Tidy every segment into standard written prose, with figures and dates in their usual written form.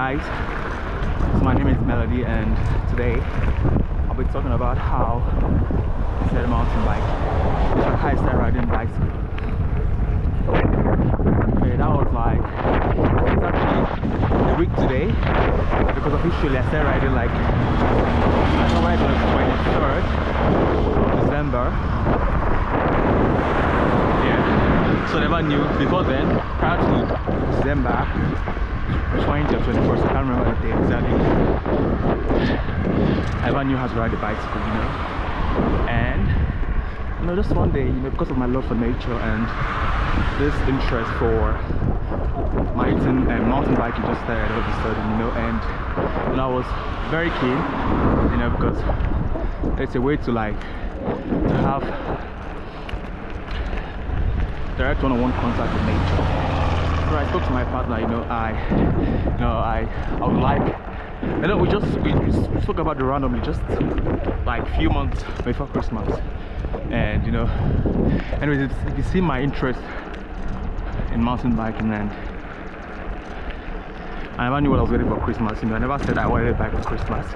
guys, so my name is Melody, and today I'll be talking about how I started mountain bike, how I started riding bicycle. Okay, that was like, it's actually a week today, because officially I started riding like, I started riding on the 23rd of December. Yeah, so I never knew before then, prior to December 20th or 21st, I can't remember the day exactly. I never knew how to ride a bicycle, you know. And you know, just one day, you know, because of my love for nature and this interest for mountain biking just started all of a sudden, you know. And I was very keen, you know, because it's a way to like to have direct one-on-one contact with nature. So I spoke to my partner, I would like, we spoke about it randomly just like few months before Christmas. And you know, anyways, you see my interest in mountain biking, and I never knew what I was getting for Christmas, you know. I never said I wanted a bike for Christmas.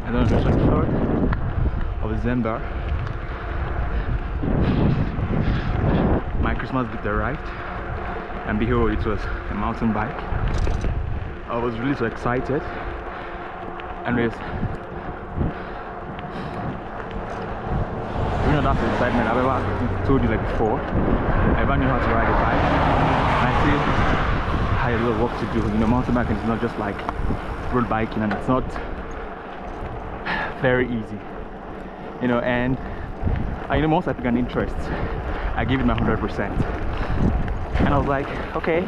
And then on the 23rd of December, my Christmas gift arrived, and behold, it was a mountain bike. I was really so excited. Anyways, you know, that's the excitement I've ever told you like before. I never knew how to ride a bike, and I still had a little work to do. You know, mountain biking is not just like road biking, and it's not very easy, you know. And you know, once I took an interest, I gave it my 100%, and I was like, okay,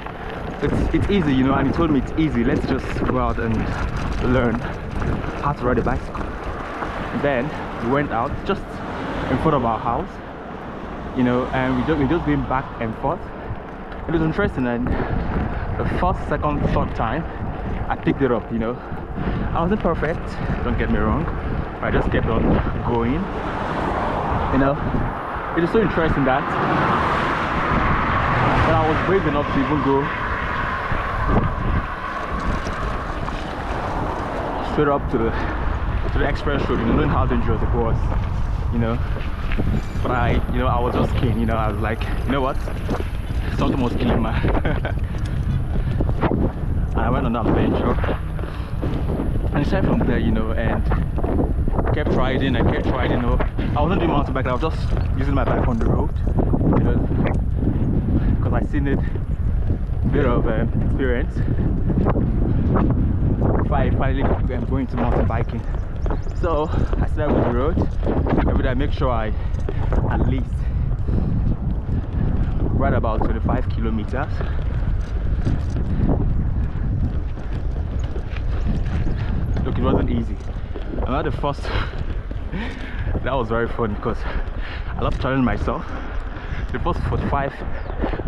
it's easy, you know. And he told me it's easy, let's just go out and learn how to ride a bicycle. And then we went out just in front of our house, you know, and we just been back and forth. It was interesting, and the first, second, third time I picked it up, you know. I wasn't perfect, don't get me wrong, but I just kept on going, you know. It is so interesting that I was brave enough to even go straight up to the express road, you know, knowing how dangerous it was, you know. But I was just keen, you know. I was like, you know what, something was killing me. And I went on that adventure, and it started from there, you know, and kept riding, you know. I wasn't doing mountain bike, I was just using my bike on the road, you know, because I seen it, a bit of experience if I finally am going to mountain biking. So I started with the road. Every day I make sure I at least ride about 25 kilometers. Look, it wasn't easy. I'm not the first. That was very fun because I love challenging myself. The first 45,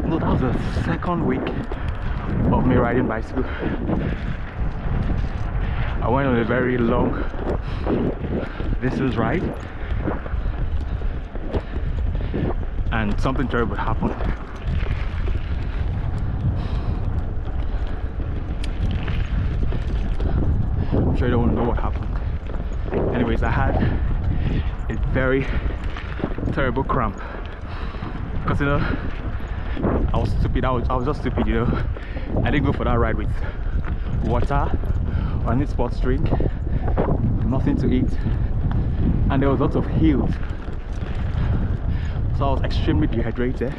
no, that was the second week of me riding bicycle. I went on a very long distance ride, and something terrible happened. I'm sure you don't know what happened. Anyways, I had a very terrible cramp because, you know, I was stupid. I was just stupid, you know. I didn't go for that ride with water or any sports drink, nothing to eat, and there was lots of hills, so I was extremely dehydrated.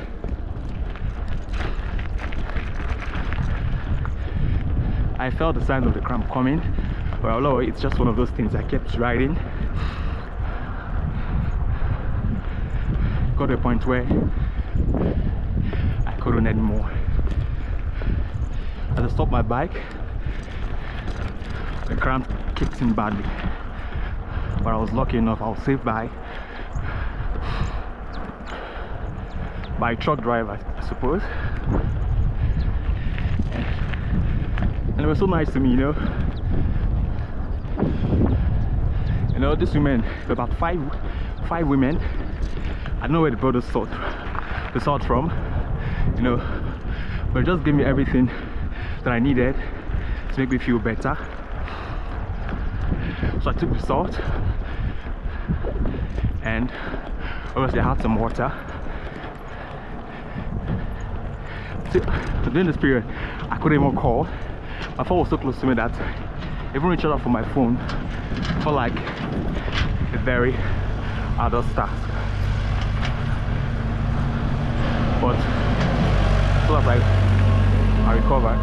I felt the signs of the cramp coming, but although it's just one of those things, I kept riding. Got to a point where I couldn't anymore. As I stopped my bike, the cramp kicked in badly, but I was lucky enough, I was saved by a truck driver, I suppose. And it was so nice to me, you know. You know, these women, about five women, I don't know where they brought the salt from, you know, but just give me everything that I needed to make me feel better. So I took the salt, and obviously I had some water. So during this period, I couldn't even call. My phone was so close to me that even reaching out for my phone felt like a very arduous task. But so as I recovered,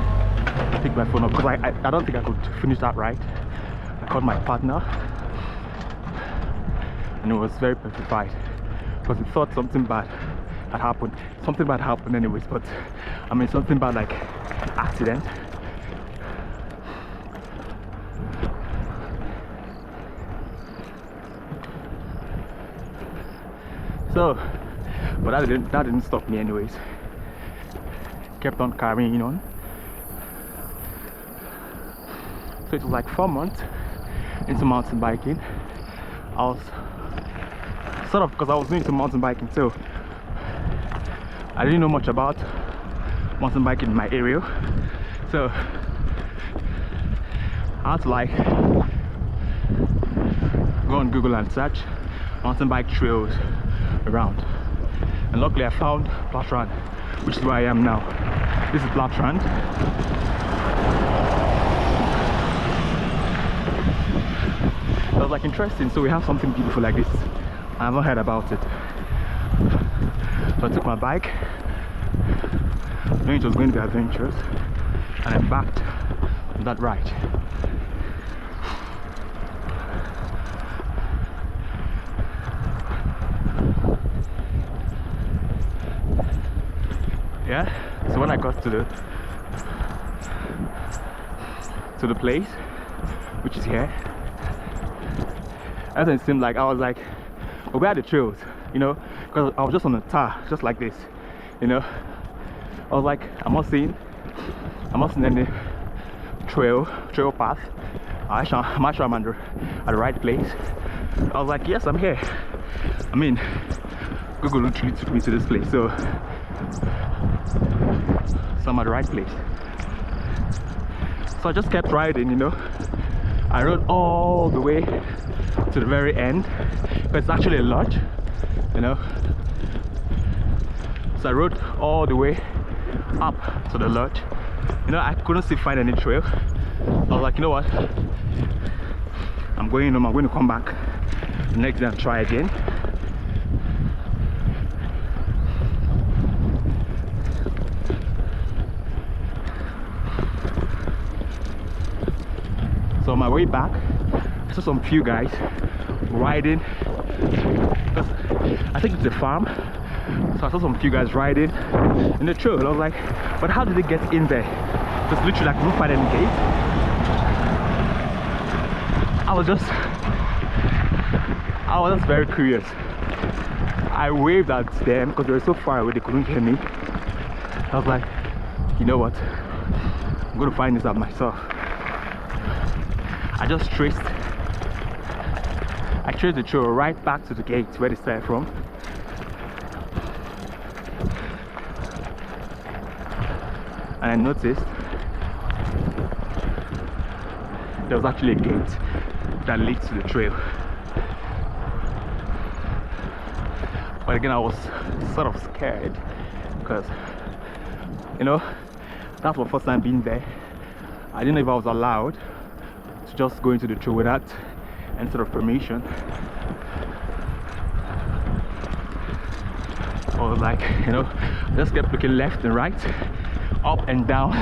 I picked my phone up because I don't think I could finish that right. I called my partner, and it was very petrified because he thought something bad had happened. Something bad happened anyways, but I mean something bad like accident. So, but that didn't stop me anyways. Kept on carrying on. So it was like 4 months into mountain biking. I was sort of, because I was new to mountain biking, so I didn't know much about mountain biking in my area. So I had to like go on Google and search mountain bike trails around, and luckily I found Platran, which is where I am now. This is Platran. It was like interesting, so we have something beautiful like this. I haven't heard about it, so I took my bike, knowing it was going to be adventurous, and I embarked on that ride. Yeah, so when I got to the place, which is here, everything seemed like, I was like, well, where are the trails, you know, because I was just on a tar, just like this, you know. I was like, I'm not seeing any trail path. I'm sure I'm at the right place. I was like, yes, I'm here. I mean, Google literally took me to this place, so I'm at the right place. So I just kept riding, you know. I rode all the way to the very end, but it's actually a lodge, you know. So I rode all the way up to the lodge. You know, I couldn't still find any trail. I was like, you know what, I'm going home, I'm going to come back the next day and try again. So on my way back, I saw some few guys riding, because I think it's a farm. So I saw some few guys riding in the trail. I was like, but how did they get in there? Just literally like, couldn't find any gate. I was just very curious. I waved at them because they were so far away they couldn't hear me. I was like, you know what, I'm gonna find this out myself. I traced the trail right back to the gate where they started from. And I noticed there was actually a gate that leads to the trail. But again, I was sort of scared because, you know, that's my first time being there. I didn't know if I was allowed to just go into the trail without any sort of permission. I was like, you know, just kept looking left and right, up and down,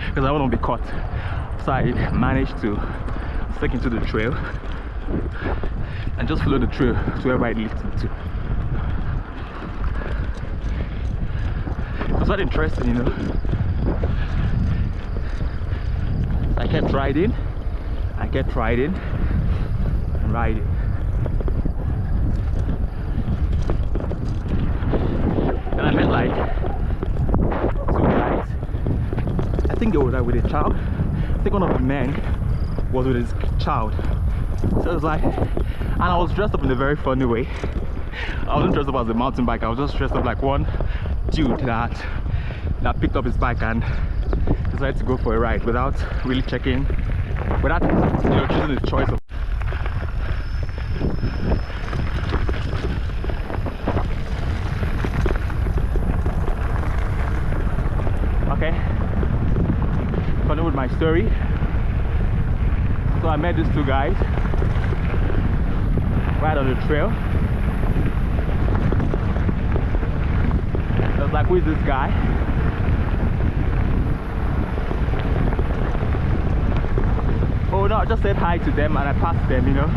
because I wouldn't be caught. So I managed to stick into the trail and just follow the trail to wherever it leads me to. It was quite interesting, you know. So I kept riding and riding. And I met like 2 guys. I think they were there with a child. I think one of the men was with his child. So it was like, and I was dressed up in a very funny way. I wasn't dressed up as a mountain biker. I was just dressed up like one dude that that picked up his bike and decided to go for a ride without really checking, without choosing his choice of. Okay, continue with my story. So I met these two guys right on the trail. I was like, who is this guy? Oh no, I just said hi to them and I passed them, you know.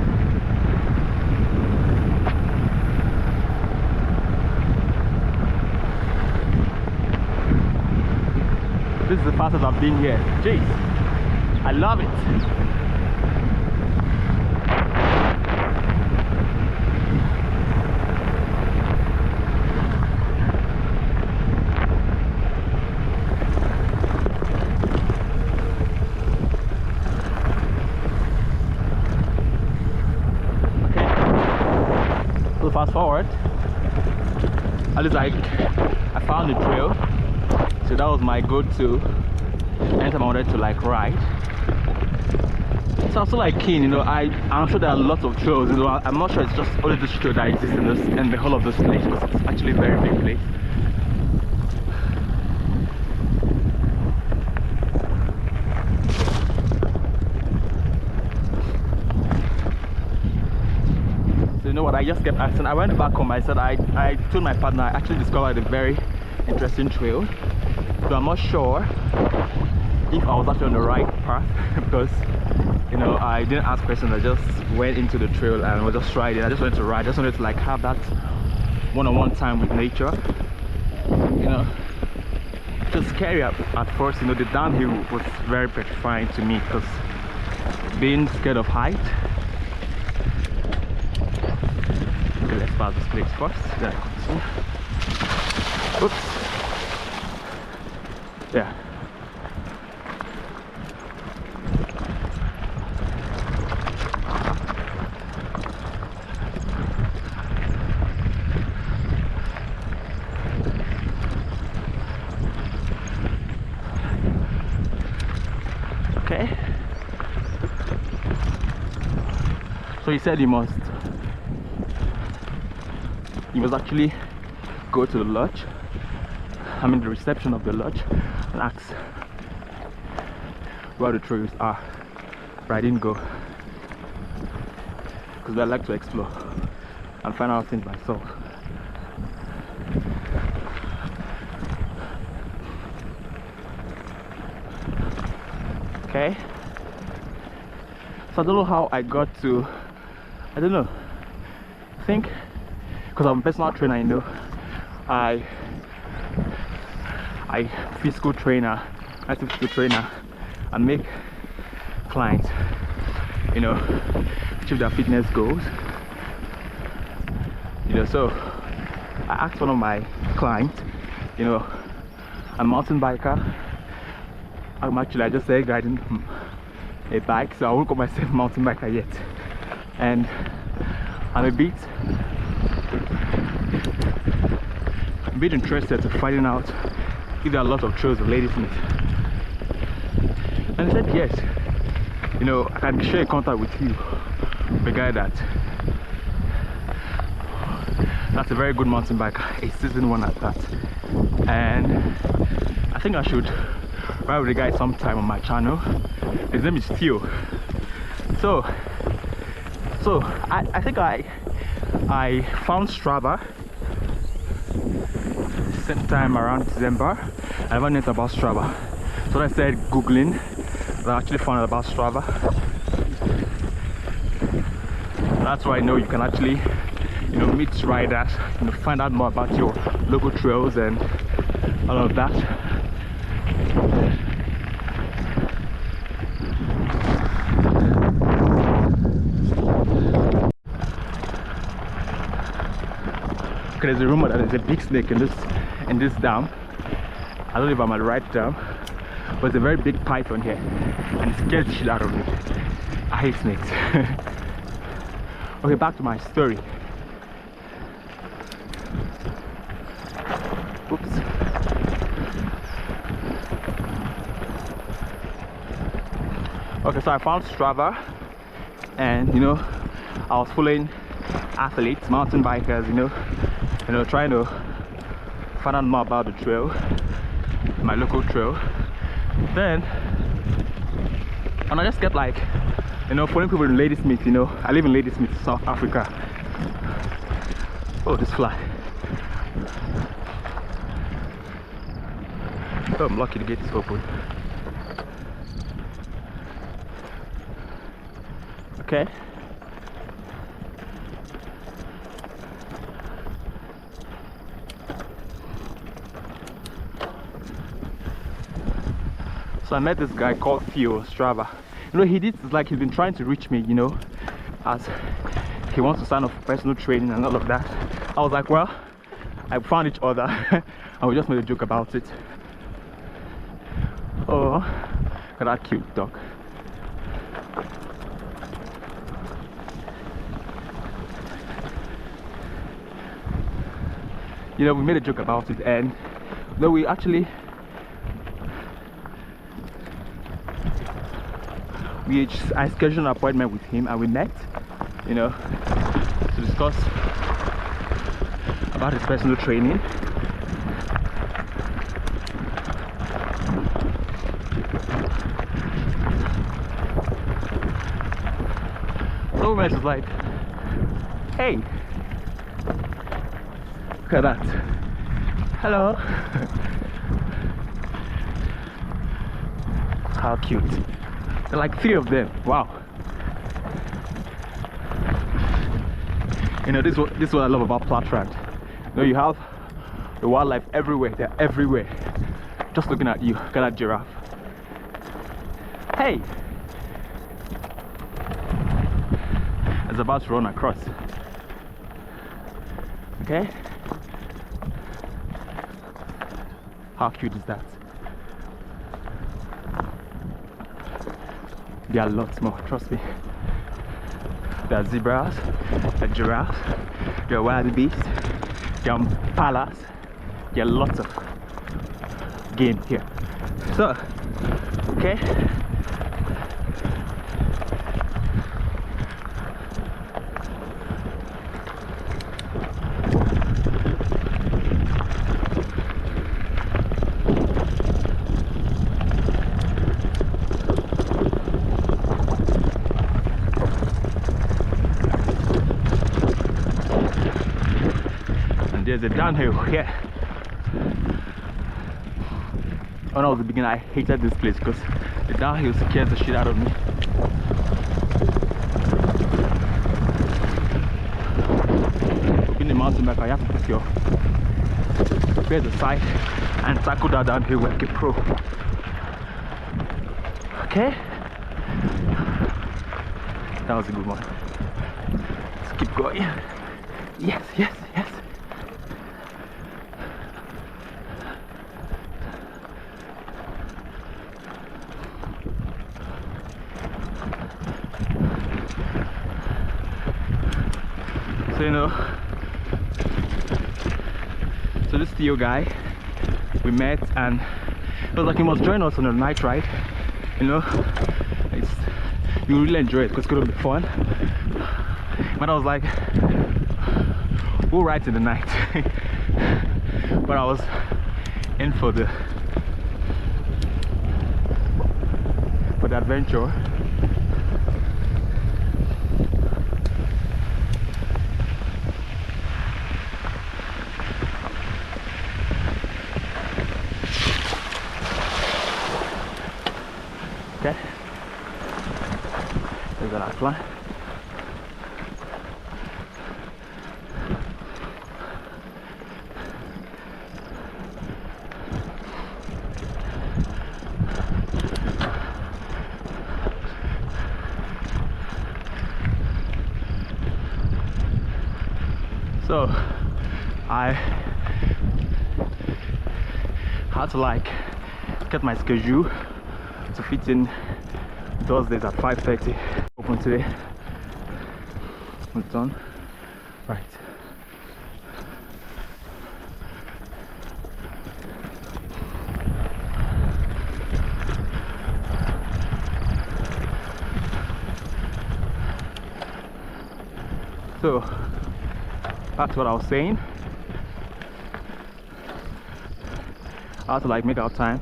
This is the fastest I've been here. Jeez, I love it. Fast forward, at least I found the trail, so that was my go-to anytime I wanted to like ride. So I'm still like keen, you know. I'm sure there are lots of trails, you know. I'm not sure it's just only this trail that exists in the whole of this place, because it's actually a very big place. You know what, I just kept asking. I went back home. I said I told my partner I actually discovered a very interesting trail, so I'm not sure if I was actually on the right path because, you know, I didn't ask questions. I just went into the trail and was just riding. I just wanted to ride. I just wanted to like have that one-on-one time with nature, you know. Just scary at first, you know. The downhill was very petrifying to me because being scared of height. Let's pass this place first. Then continue. Oops. Yeah. Okay. So he said he must actually go to the lodge, I mean the reception of the lodge, and ask where the trails are. But I didn't go because I like to explore and find out things myself. Okay, so I don't know how I got to, I don't know, I think because I'm a personal trainer, you know. I physical trainer, active physical trainer, and make clients, you know, achieve their fitness goals. You know, so I asked one of my clients, you know, I'm a mountain biker. I just started riding a bike, so I won't call myself a mountain biker yet. And I'm a bit interested to finding out if there are a lot of trails of Ladysmith. And he said yes, you know, I can share a contact with you, the guy that's a very good mountain biker, a seasoned one at that. And I think I should ride with the guy sometime on my channel. His name is Theo. So I think I found Strava same time around December. I never knew about Strava, so I started googling. I actually found out about Strava. That's why I know you can actually, you know, meet riders, you know, find out more about your local trails and all of that. Okay, there's a rumor that there's a big snake in this dam. I don't know if I'm at the right dam, but there's a very big python here, and it scares the shit out of me. I hate snakes. Okay, back to my story. Oops. Okay, so I found Strava, and you know, I was following athletes, mountain bikers, you know, trying to find out more about the trail, my local trail. Then, and I just get like, you know, following people in Ladysmith. You know, I live in Ladysmith, South Africa. Oh, this fly. Oh, I'm lucky the gate is open. Okay. So I met this guy called Theo Strava. You know, it's like he's been trying to reach me, you know, as he wants to sign up for personal training and all of that. I was like, well, I found each other and we just made a joke about it. Oh, look at that cute dog. You know, we made a joke about it, and you know, we actually I scheduled an appointment with him and we met, you know, to discuss about his personal training. So we was like, hey, look at that. Hello. How cute. There are like 3 of them. Wow. You know, this is what I love about Plattrand. You know, you have the wildlife everywhere. They're everywhere. Just looking at you. Look at that giraffe. Hey! It's about to run across. Okay? How cute is that? There are lots more, trust me. There are zebras, there are giraffes, there are wild beasts, there are impalas. There are lots of game here. So, okay. There's a downhill here. When I was a beginner, I hated this place because the downhill scares the shit out of me. Being a mountain biker, you have to put your feet aside and tackle that downhill like a pro. Okay? That was a good one. Let's keep going. Yes, yes, yes. So, you know, so this Theo guy, we met and it was like he must join us on a night ride. You know, you really enjoy it because it's gonna be fun. But I was like, we'll ride in the night. But I was in for the adventure. Okay, there's an outline. So I had to like get my schedule to fit in Thursdays at 5:30. Open today. It's done. Right. So that's what I was saying. I had to like make out time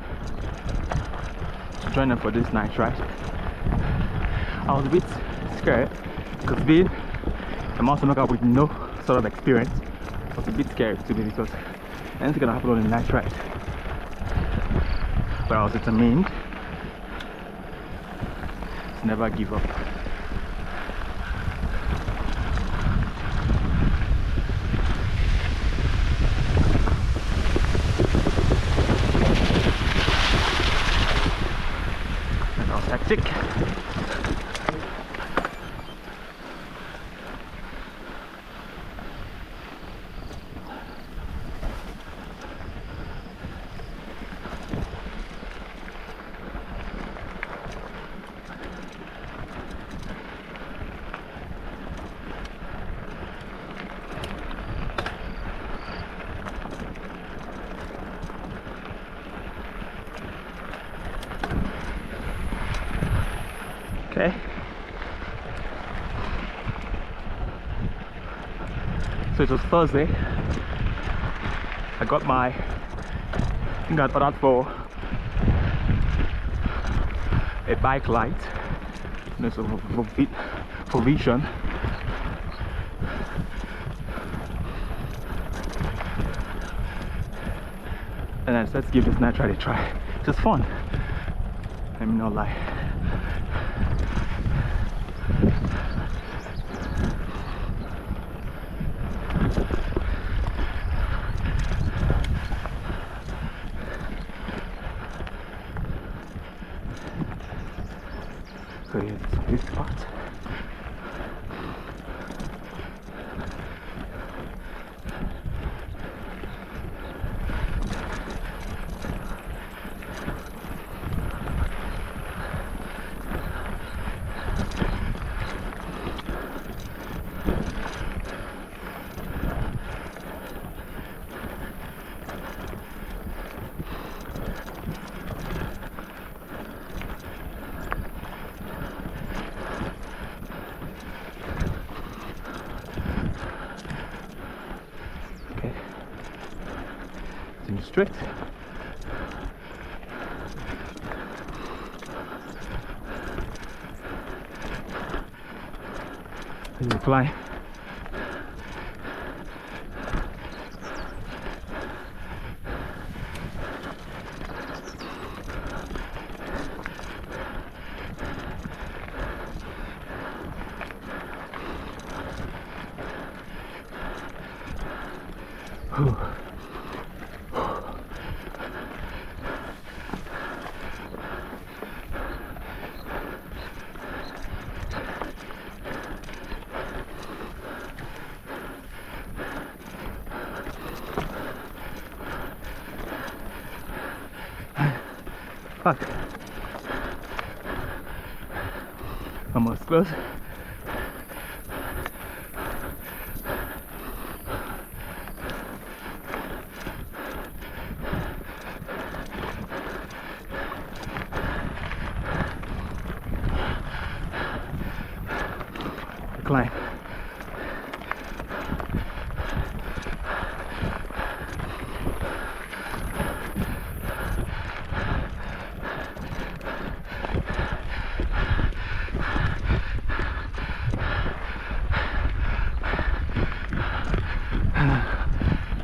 to join them for this night ride. I was a bit scared because being a mountain biker with no sort of experience was a bit scary to me because anything can happen on a night ride. But I was determined to never give up. And that was hectic. Okay. So it was Thursday. I got my, I think I ordered for a bike light, you know, so for vision. And I decided to give this night ride a try. It was fun. Let me not lie. So here's this spot. Straight. This is a climb. Whew. Fuck. Almost close. Climb.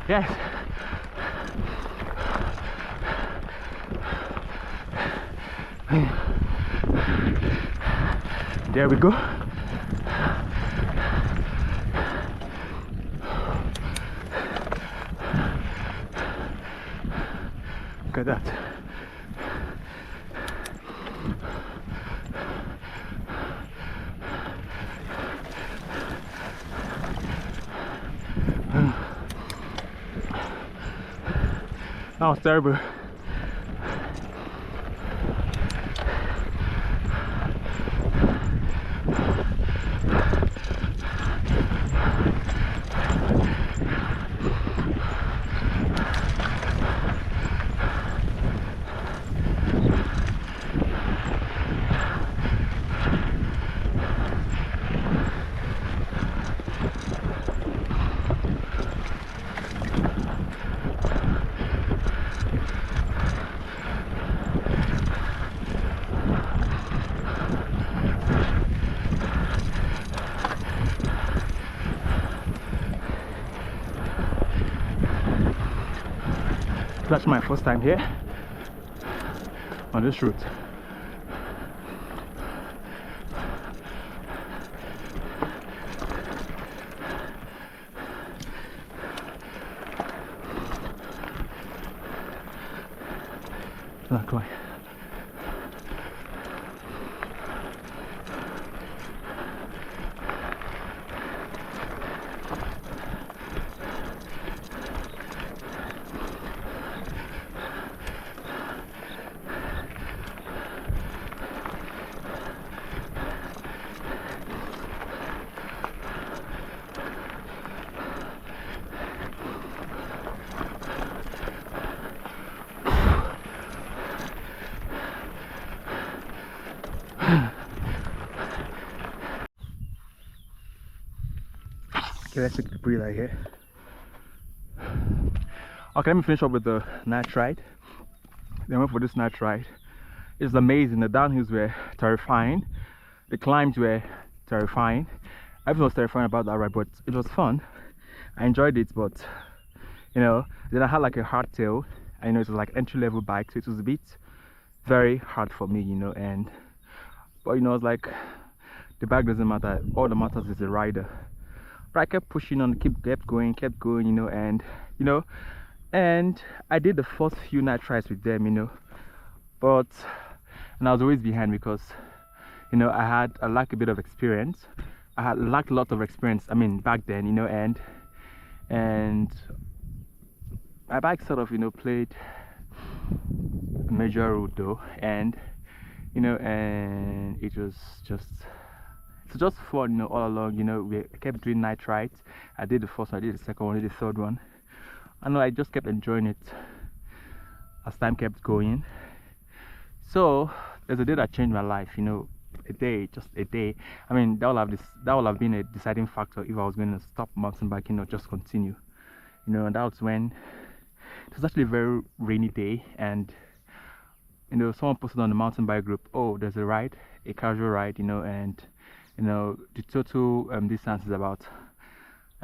Yes. There we go. Look at that. That was terrible. actually my first time here on this route. Not quite. Okay, let's take a breather here. Okay, let me finish up with the night ride. Then went for this night ride. It's amazing. The downhills were terrifying. The climbs were terrifying. Everything was terrifying about that ride, but it was fun. I enjoyed it, but you know, then I had like a hardtail. I know it was like entry-level bike, so it was a bit very hard for me, you know. And but you know, it's like the bike doesn't matter. All that matters is the rider. But I kept pushing on, kept going, you know, and I did the first few night rides with them, you know, and I was always behind because, you know, I lacked a bit of experience. I had lacked a lot of experience, I mean, back then, you know, and my bike sort of, you know, played a major role though, and, you know, and it was just fun, you know, all along. You know, we kept doing night rides. I did the first one, I did the second one, I did the third one. I know I just kept enjoying it as time kept going. So there's a day that changed my life, you know, just a day. I mean, that will have been a deciding factor if I was going to stop mountain biking or just continue. You know, and that was when it was actually a very rainy day, and you know, someone posted on the mountain bike group, oh, there's a casual ride, you know, and you know, the total distance is about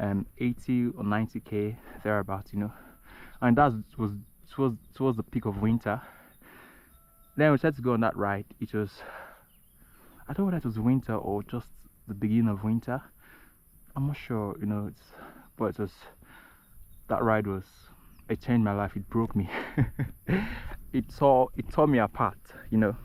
80 or 90k thereabouts, you know, and that was towards the peak of winter. Then we decided to go on that ride. It was, I don't know whether it was winter or just the beginning of winter. I'm not sure, you know, but that ride it changed my life. It broke me. it tore me apart, you know.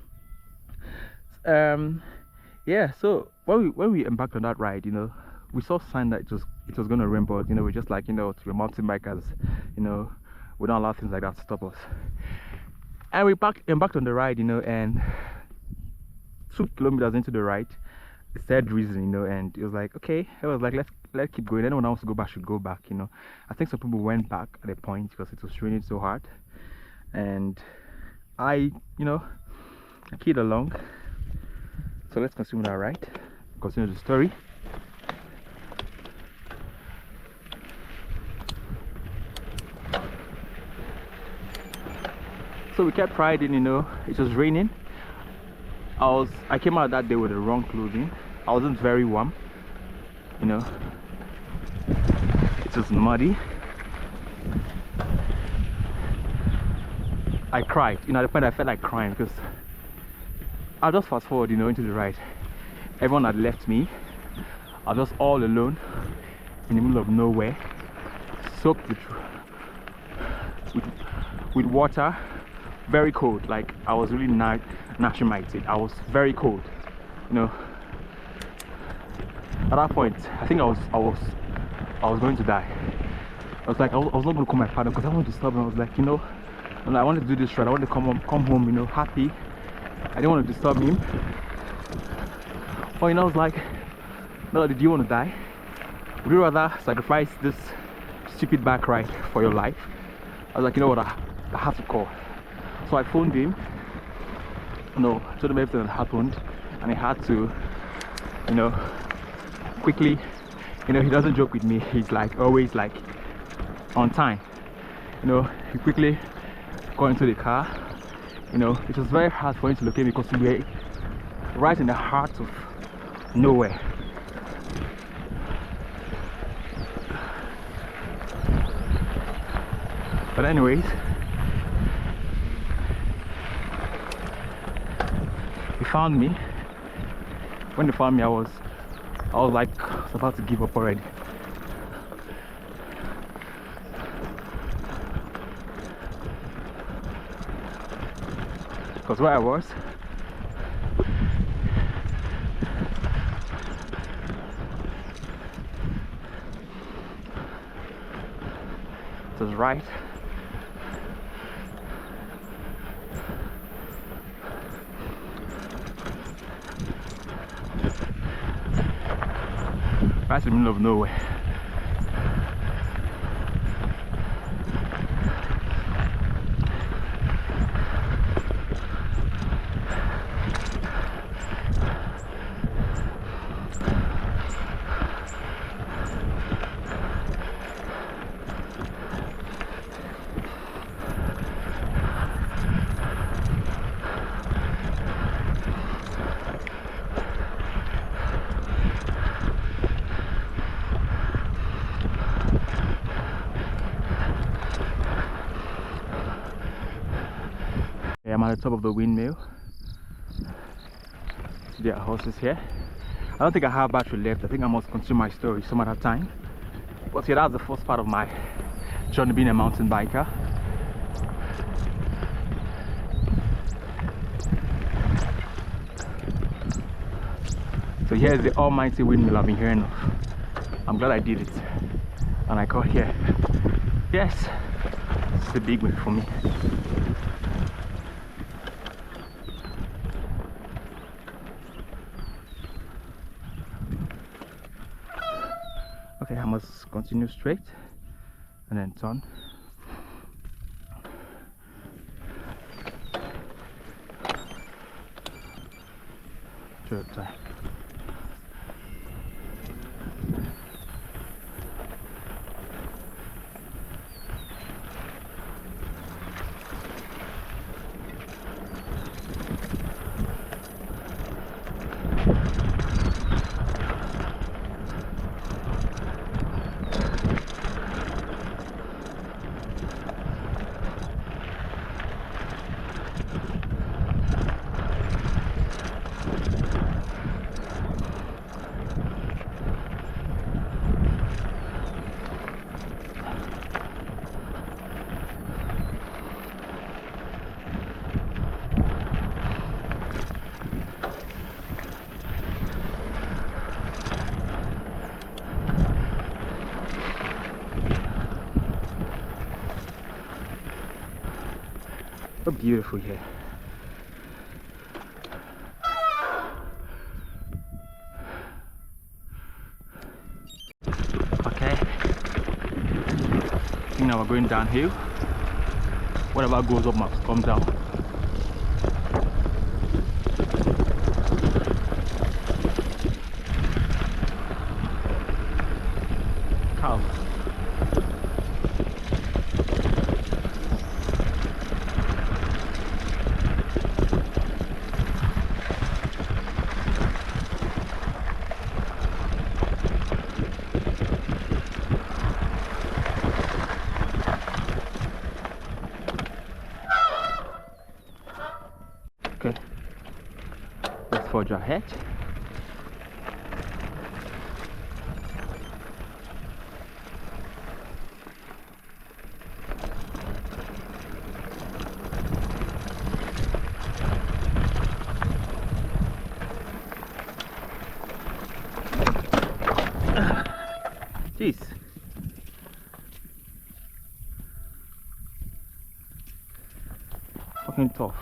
Yeah, so when we embarked on that ride, you know, we saw sign that it was going to rain, but you know, we're just like, you know, we're mountain bikers, you know, we don't allow things like that to stop us. And we embarked on the ride, you know, and 2 kilometers into the ride, it started drizzling, you know, and it was like, okay, I was like, let's keep going. Anyone wants to go back should go back, you know. I think some people went back at a point because it was raining so hard, and I keyed along. So let's continue that ride, continue the story. So we kept riding, you know, it was raining. I came out that day with the wrong clothing. I wasn't very warm, you know. It was muddy. I cried, you know, at the point I felt like crying because I'll just fast forward, you know, into the ride. Everyone had left me. I was just all alone in the middle of nowhere, soaked with water, very cold. Like I was really gnashing my teeth. I was very cold, you know. At that point, I think I was going to die. I was like, I was not going to call my father because I wanted to stop him. I was like, you know, and I wanted to do this ride. I wanted to come home, you know, happy. I didn't want to disturb him. Or, you know, I was like, no, did you want to die? Would you rather sacrifice this stupid bike ride for your life? I was like, you know what, I have to call. So I phoned him, you know, told him everything that happened, and he had to, you know, quickly, you know, he doesn't joke with me. He's like always like on time. You know, he quickly got into the car. You know, it was very hard for him to locate me because we were right in the heart of nowhere. But anyways, found me, when they found me, I was like, I was about to give up already. Because where I was, it was right. Right in the middle of nowhere. I'm at the top of the windmill. There are horses here. I don't think I have battery left. I think I must continue my story some other time. But yeah, that's the first part of my journey being a mountain biker. So here's the almighty windmill I've been hearing of. I'm glad I did it. And I got here. Yes, it's a big win for me. Okay, I must continue straight and then turn. Third time. So beautiful here. Okay. I think now we're going downhill. Whatever goes up must come down. Cows. Okay, let's forge ahead. Jeez. Fucking tough.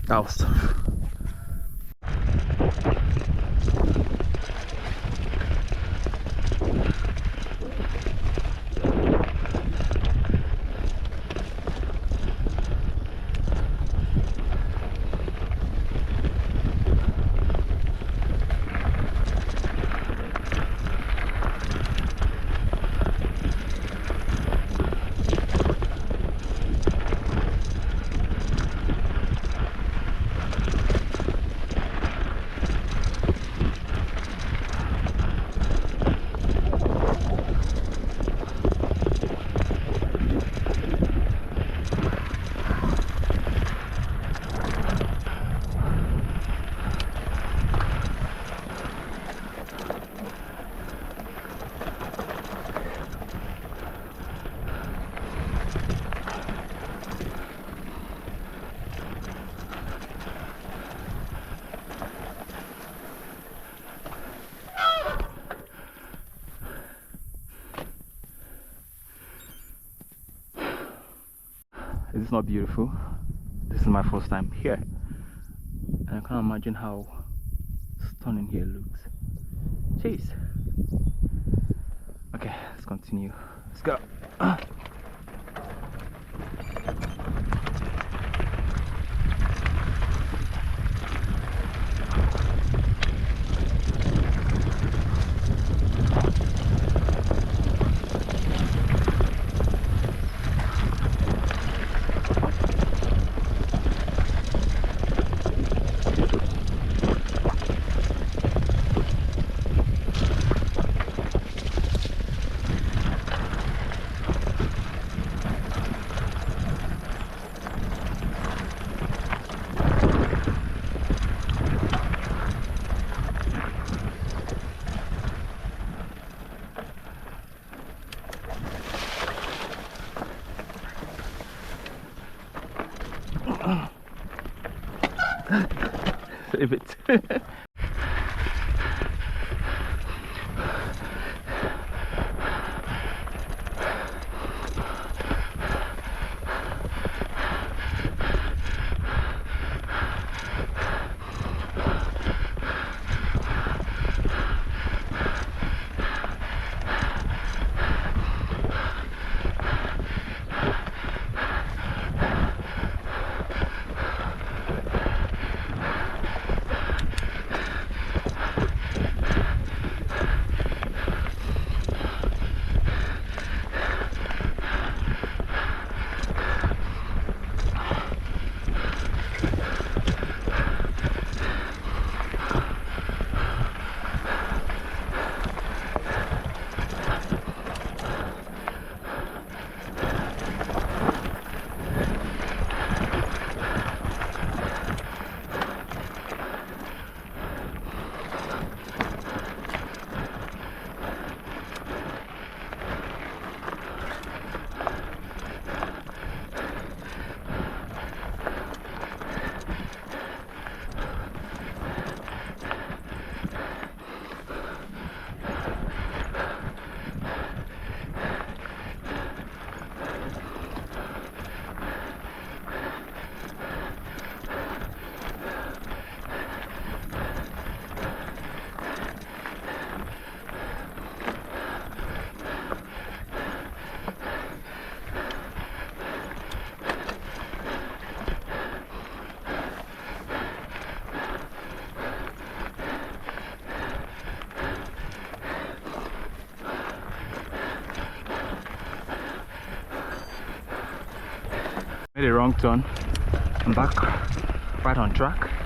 That was tough. Is this not beautiful? This is my first time here, and I can't imagine how stunning here looks. Jeez. Okay, let's continue. Let's go. Save it. Made a wrong turn. I'm back right on track.